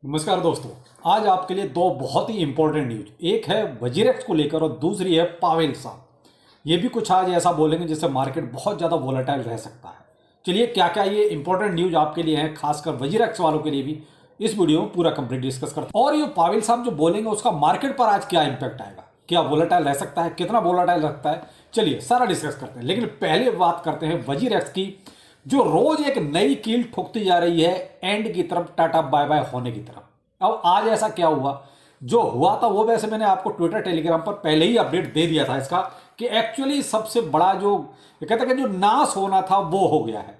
नमस्कार दोस्तों। आज आपके लिए दो बहुत ही इंपॉर्टेंट न्यूज, एक है वजीरेक्स को लेकर और दूसरी है पावेल साहब। ये भी कुछ आज ऐसा बोलेंगे जिससे मार्केट बहुत ज़्यादा वोलेटाइल रह सकता है। चलिए क्या क्या ये इंपॉर्टेंट न्यूज आपके लिए है, खासकर वजीरेक्स वालों के लिए भी इस वीडियो में पूरा कंप्लीट डिस्कस करते हैं। और ये पावेल साहब जो बोलेंगे उसका मार्केट पर आज क्या इंपैक्ट आएगा, क्या वोलेटाइल रह सकता है, कितना वोलेटाइल रखता है, चलिए सारा डिस्कस करते हैं। लेकिन पहले बात करते हैं वजीरेक्स की, जो रोज एक नई कील ठुकती जा रही है एंड की तरफ, टाटा बाय बाय होने की तरफ। अब आज ऐसा क्या हुआ, जो हुआ था वो वैसे मैंने आपको ट्विटर टेलीग्राम पर पहले ही अपडेट दे दिया था इसका, कि एक्चुअली सबसे बड़ा जो ये कहते हैं कि जो नाश होना था वो हो गया है।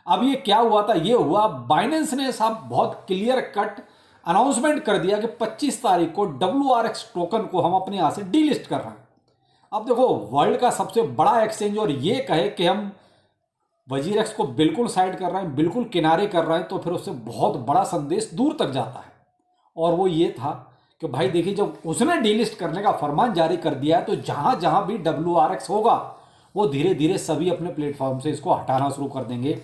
अब ये क्या हुआ था, ये हुआ बाइनेंस ने साहब बहुत क्लियर कट अनाउंसमेंट कर दिया कि 25 तारीख को WRX टोकन को हम अपने यहां से डीलिस्ट कर रहे हैं। अब देखो, वर्ल्ड का सबसे बड़ा एक्सचेंज और ये कहे कि हम वजीरेक्स को बिल्कुल साइड कर रहे हैं, बिल्कुल किनारे कर रहे हैं, तो फिर उससे बहुत बड़ा संदेश दूर तक जाता है। और वो ये था कि भाई देखिए, जब उसने डीलिस्ट करने का फरमान जारी कर दिया है तो जहां जहां भी WRX होगा वो धीरे धीरे सभी अपने प्लेटफॉर्म से इसको हटाना शुरू कर देंगे।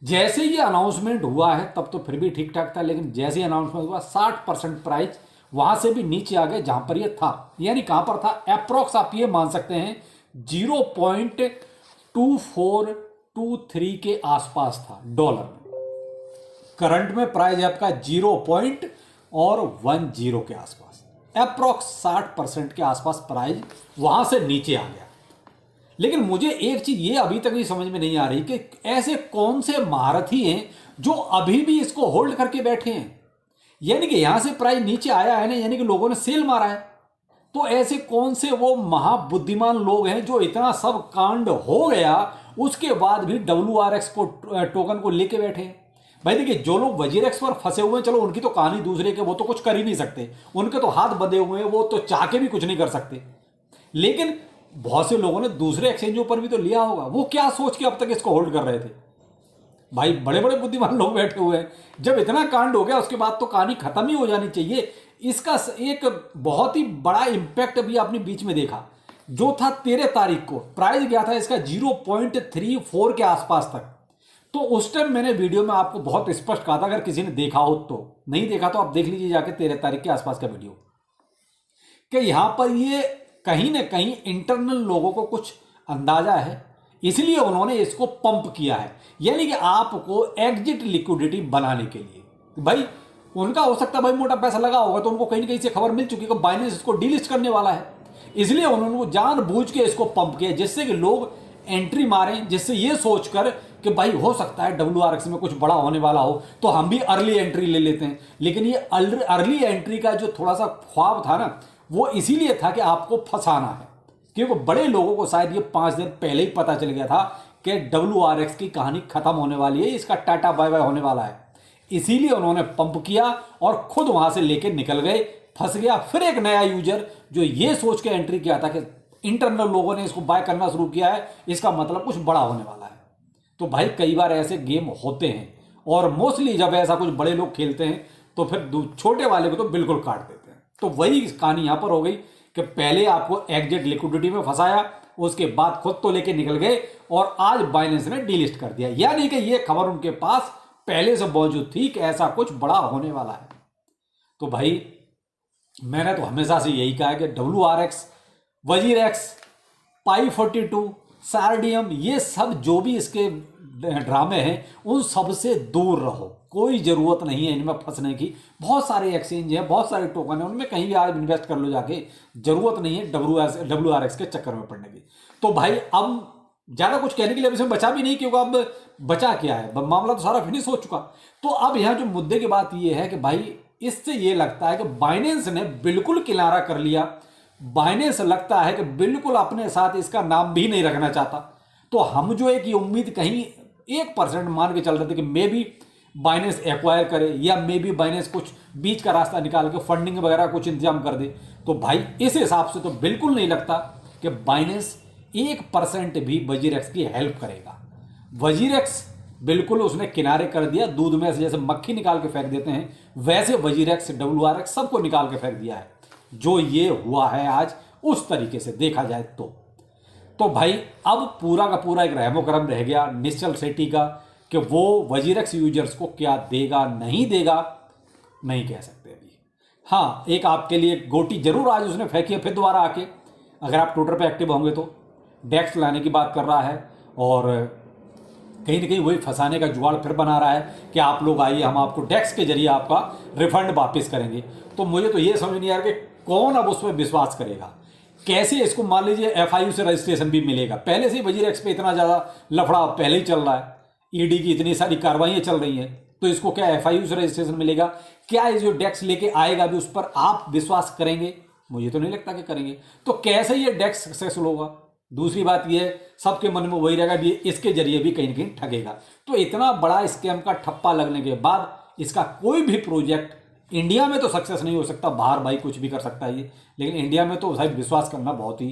जैसे ये अनाउंसमेंट हुआ है तब तो फिर भी ठीक ठाक था, लेकिन जैसे अनाउंसमेंट हुआ 60% प्राइस वहां से भी नीचे आ गए जहां पर ये था। यानी कहां पर था, अप्रोक्स आप ये मान सकते हैं 0.2423 के आसपास था डॉलर में। करंट में प्राइस आपका 0.10 के आसपास, अप्रोक्स 60% के आसपास प्राइस वहां से नीचे आ गया। लेकिन मुझे एक चीज ये अभी तक भी समझ में नहीं आ रही कि ऐसे कौन से महारथी हैं जो अभी भी इसको होल्ड करके बैठे हैं। यानी कि यहां से प्राइस नीचे आया है ना, यानी कि लोगों ने सेल मारा है। तो ऐसे कौन से वो महाबुद्धिमान लोग हैं जो इतना सब कांड हो गया उसके बाद भी WRX को टोकन को लेके बैठे हैं। भाई देखिए, जो लोग वजीरेक्स पर फंसे हुए हैं, चलो उनकी तो कहानी दूसरे के, वो तो कुछ कर ही नहीं सकते, उनके तो हाथ बंधे हुए हैं, वो तो चाह के भी कुछ नहीं कर सकते। लेकिन बहुत से लोगों ने दूसरे एक्सचेंजों पर भी तो लिया होगा, वो क्या सोच के अब तक इसको होल्ड कर रहे थे। भाई बड़े बड़े बुद्धिमान लोग बैठे हुए हैं, जब इतना कांड हो गया उसके बाद तो कहानी खत्म ही हो जानी चाहिए। इसका एक बहुत ही बड़ा इंपैक्ट अभी आपने बीच में देखा, जो था 13 तारीख को प्राइस गया था इसका 0.34 के आसपास तक। तो उस टाइम मैंने वीडियो में आपको बहुत स्पष्ट कहा था, अगर किसी ने देखा हो, तो नहीं देखा तो आप देख लीजिए जाके 13 तारीख के आसपास का वीडियो, कि यहां पर ये कहीं ना कहीं इंटरनल लोगों को कुछ अंदाजा है, इसलिए उन्होंने इसको पंप किया है। यानी कि आपको एग्जिट लिक्विडिटी बनाने के लिए, भाई उनका हो सकता है भाई मोटा पैसा लगा होगा, तो उनको कहीं ना कहीं से खबर मिल चुकी है कि बाइनेंस इसको डीलिस्ट करने वाला है, इसलिए उन्होंने जानबूझ के इसको पंप किया जिससे कि लोग एंट्री मारें, जिससे ये सोचकर कि भाई हो सकता है WRX में कुछ बड़ा होने वाला हो तो हम भी अर्ली एंट्री ले लेते हैं। लेकिन ये अर्ली एंट्री का जो थोड़ा सा ख्वाब था ना, वो इसीलिए था कि आपको फंसाना है, क्योंकि बड़े लोगों को शायद ये 5 दिन पहले ही पता चल गया था कि WRX की कहानी खत्म होने वाली है, इसका टाटा बाय बाय होने वाला है। इसीलिए उन्होंने पंप किया और खुद वहां से लेके निकल गए, फंस गया। फिर एक नया यूजर जो ये सोच के एंट्री किया था कि इंटरनल लोगों ने इसको बाय करना शुरू किया है, इसका मतलब कुछ बड़ा होने वाला है। तो भाई कई बार ऐसे गेम होते हैं, और मोस्टली जब ऐसा कुछ बड़े लोग खेलते हैं तो फिर छोटे वाले को तो बिल्कुल काट देते हैं। तो वही कहानी यहां पर हो गई कि पहले आपको एग्जिट लिक्विडिटी में फंसाया, उसके बाद खुद तो लेके निकल गए, और आज बाइनेंस ने डीलिस्ट कर दिया। यानी कि ये खबर उनके पास पहले से मौजूद थी कि ऐसा कुछ बड़ा होने वाला है। तो भाई मैंने तो हमेशा से यही कहा है कि WRX, वजीरेक्स, पाई 42, सार्डियम, ये सब जो भी इसके ड्रामे हैं उन सब से दूर रहो। कोई जरूरत नहीं है इनमें फंसने की। बहुत सारे एक्सचेंज हैं, बहुत सारे टोकन हैं, उनमें कहीं भी आज इन्वेस्ट कर लो जाके, जरूरत नहीं है WRX के चक्कर में पड़ने की। तो भाई अब ज्यादा कुछ कहने के लिए इसमें बचा भी नहीं, क्योंकि अब बचा क्या है, मामला तो सारा फिनिश हो चुका। तो अब यहां जो मुद्दे की बात यह है कि भाई इससे यह लगता है कि बाइनेंस ने बिल्कुल किनारा कर लिया। बाइनेंस लगता है कि बिल्कुल अपने साथ इसका नाम भी नहीं रखना चाहता। तो हम जो एक ये उम्मीद कहीं 1% मान के चल रहे थे कि मे बी बाइनेंस एक्वायर करे, या मे बी बाइनेंस कुछ बीच का रास्ता निकाल के फंडिंग वगैरह कुछ इंतजाम कर दे, तो भाई इस हिसाब से तो बिल्कुल नहीं लगता कि बाइनेंस 1% भी वजीरेक्स की हेल्प करेगा। वजीरेक्स बिल्कुल उसने किनारे कर दिया, दूध में से जैसे मक्खी निकाल के फेंक देते हैं वैसे वजीरेक्स, WRX सबको निकाल के फेंक दिया है। जो ये हुआ है आज, उस तरीके से देखा जाए तो भाई अब पूरा का पूरा एक रहमो करम रह गया निश्चल सेठी का कि वो वजीरेक्स यूजर्स को क्या देगा नहीं देगा। नहीं कह सकते अभी। हाँ, एक आपके लिए गोटी जरूर आज उसने फेंकी है फिर दोबारा आके, अगर आप ट्विटर पे एक्टिव होंगे तो। डेक्स लाने की बात कर रहा है और कहीं ना कहीं वही फंसाने का जुगाड़ फिर बना रहा है कि आप लोग आइए, हम आपको डेक्स के जरिए आपका रिफंड वापस करेंगे। तो मुझे तो ये समझ नहीं आ रहा कि कौन अब उस पर विश्वास करेगा, कैसे इसको मान लीजिए FIU से रजिस्ट्रेशन भी मिलेगा। पहले से ही वजीरेक्स पे इतना ज़्यादा लफड़ा पहले ही चल रहा है, ED की इतनी सारी कार्रवाइयाँ चल रही हैं, तो इसको क्या FIU से रजिस्ट्रेशन मिलेगा? क्या ये जो डेक्स लेके आएगा भी उस पर आप विश्वास करेंगे? मुझे तो नहीं लगता कि करेंगे। तो कैसे ये डेक्स सक्सेसफुल होगा? दूसरी बात ये, सबके मन में वही रहेगा भी इसके जरिए भी कहीं ना कहीं ठगेगा। तो इतना बड़ा स्कैम का ठप्पा लगने के बाद इसका कोई भी प्रोजेक्ट इंडिया में तो सक्सेस नहीं हो सकता। बाहर भाई कुछ भी कर सकता है ये, लेकिन इंडिया में तो भाई विश्वास करना बहुत ही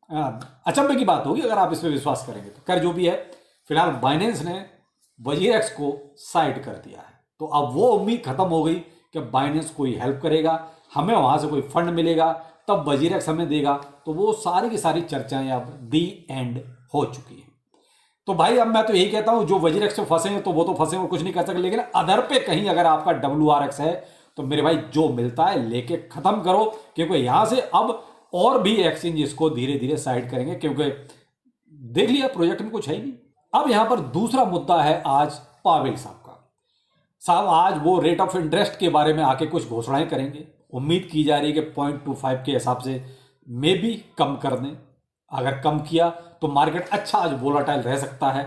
अचंभे की बात होगी अगर आप इस पर विश्वास करेंगे तो। खैर जो भी है, फिलहाल बाइनेंस ने वजीरेक्स को साइड कर दिया है, तो अब वो उम्मीद खत्म हो गई कि बाइनेंस कोई हेल्प करेगा, हमें वहां से कोई फंड मिलेगा तब वजीरेक्स हमें देगा। तो वो सारी की सारी चर्चाएं अब दी एंड हो चुकी है। तो भाई अब मैं तो यही कहता हूं, जो वजीरेक्स से फंसे हैं तो वो तो फंसे हैं, कुछ नहीं कर सकते, लेकिन अदर पे कहीं अगर आपका WRX है तो मेरे भाई जो मिलता है लेके खत्म करो, क्योंकि यहां से अब और भी एक्सचेंज इसको धीरे धीरे साइड करेंगे, क्योंकि देख लिया प्रोजेक्ट में कुछ है ही नहीं। अब यहां पर दूसरा मुद्दा है आज पावेल साहब का। साहब आज वो रेट ऑफ इंटरेस्ट के बारे में आके कुछ घोषणाएं करेंगे। उम्मीद की जा रही है कि 0.25 के हिसाब से मे भी कम कर दें। अगर कम किया तो मार्केट अच्छा आज वोलाटाइल रह सकता है।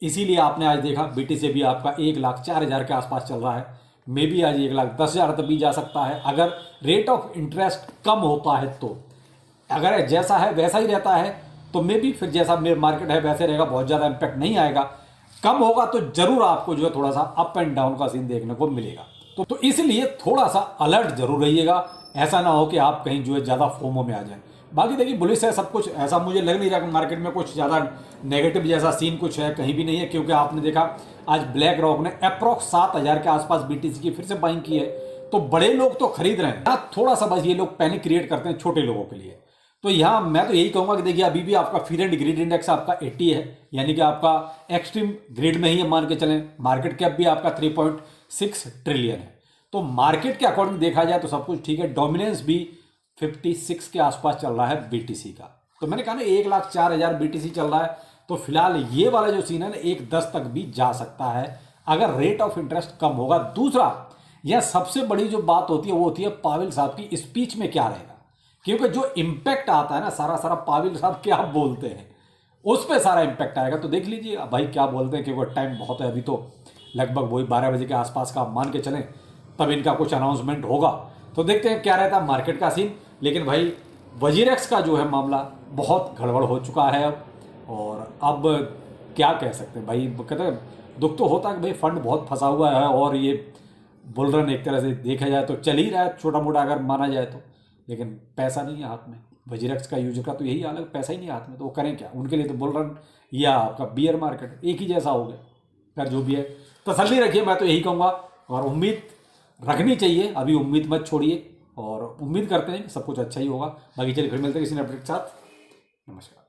इसीलिए आपने आज देखा BTC भी आपका 1,04,000 के आसपास चल रहा है, मे भी आज 1,10,000 तक भी जा सकता है अगर रेट ऑफ इंटरेस्ट कम होता है तो। अगर जैसा है वैसा ही रहता है तो मे भी फिर जैसा मार्केट है वैसे रहेगा, बहुत ज़्यादा इम्पैक्ट नहीं आएगा। कम होगा तो जरूर आपको जो है थोड़ा सा अप एंड डाउन का सीन देखने को मिलेगा। तो इसलिए थोड़ा सा अलर्ट जरूर रहिएगा, ऐसा ना हो कि आप कहीं जो है ज़्यादा फोमो में आ जाए। बाकी देखिए बुलिश है सब कुछ, ऐसा मुझे लग नहीं रहा कि मार्केट में कुछ ज़्यादा नेगेटिव जैसा सीन कुछ है, कहीं भी नहीं है। क्योंकि आपने देखा आज ब्लैक रॉक ने अप्रॉक्स 7,000 के आसपास BTC की फिर से बाइंग की है, तो बड़े लोग तो खरीद रहे हैं। थोड़ा सा बस ये लोग पैनिक क्रिएट करते हैं छोटे लोगों के लिए। तो यहाँ मैं तो यही कहूँगा कि देखिए अभी भी आपका फीयर एंड ग्रीड इंडेक्स आपका 80 है, यानी कि आपका एक्सट्रीम ग्रीड में ही है मान के चलें। मार्केट कैप भी आपका 3.6 ट्रिलियन है, तो मार्केट के अकॉर्डिंग देखा जाए तो सब कुछ ठीक है। डोमिनेंस भी 56 के आसपास चल रहा है BTC का। तो मैंने कहा ना 1,04,000 BTC चल रहा है, तो फिलहाल ये वाला जो सीन है ना 1,10 तक भी जा सकता है अगर रेट ऑफ इंटरेस्ट कम होगा। दूसरा यह सबसे बड़ी जो बात होती है वो होती है पावेल साहब की स्पीच में क्या रहेगा, क्योंकि जो इम्पैक्ट आता है ना सारा पावेल साहब क्या बोलते हैं उस पर सारा इम्पैक्ट आएगा। तो देख लीजिए भाई क्या बोलते हैं, क्योंकि टाइम बहुत है, अभी तो लगभग वही 12 बजे के आसपास का मान के चलें तब इनका कुछ अनाउंसमेंट होगा। तो देखते हैं क्या रहता है मार्केट का सीन। लेकिन भाई वजीरेक्स का जो है मामला बहुत गड़बड़ हो चुका है अब, और अब क्या कह सकते हैं भाई, कहते हैं दुख तो होता है कि भाई फंड बहुत फंसा हुआ है और ये बुल रन एक तरह से देखा जाए तो चल ही रहा है छोटा मोटा अगर माना जाए तो, लेकिन पैसा नहीं है हाथ में। वजीरेक्स का यूजर का तो यही हाल है, पैसा ही नहीं है हाथ में, तो वो करें क्या? उनके लिए तो बुल रन या आपका बियर मार्केट एक ही जैसा हो गया। खैर जो भी है तसल्ली रखिए, मैं तो यही कहूँगा, और उम्मीद रखनी चाहिए, अभी उम्मीद मत छोड़िए, और उम्मीद करते हैं कि सब कुछ अच्छा ही होगा। बाकी चलिए फिर मिलते हैं किसी अपडेट के साथ। नमस्कार।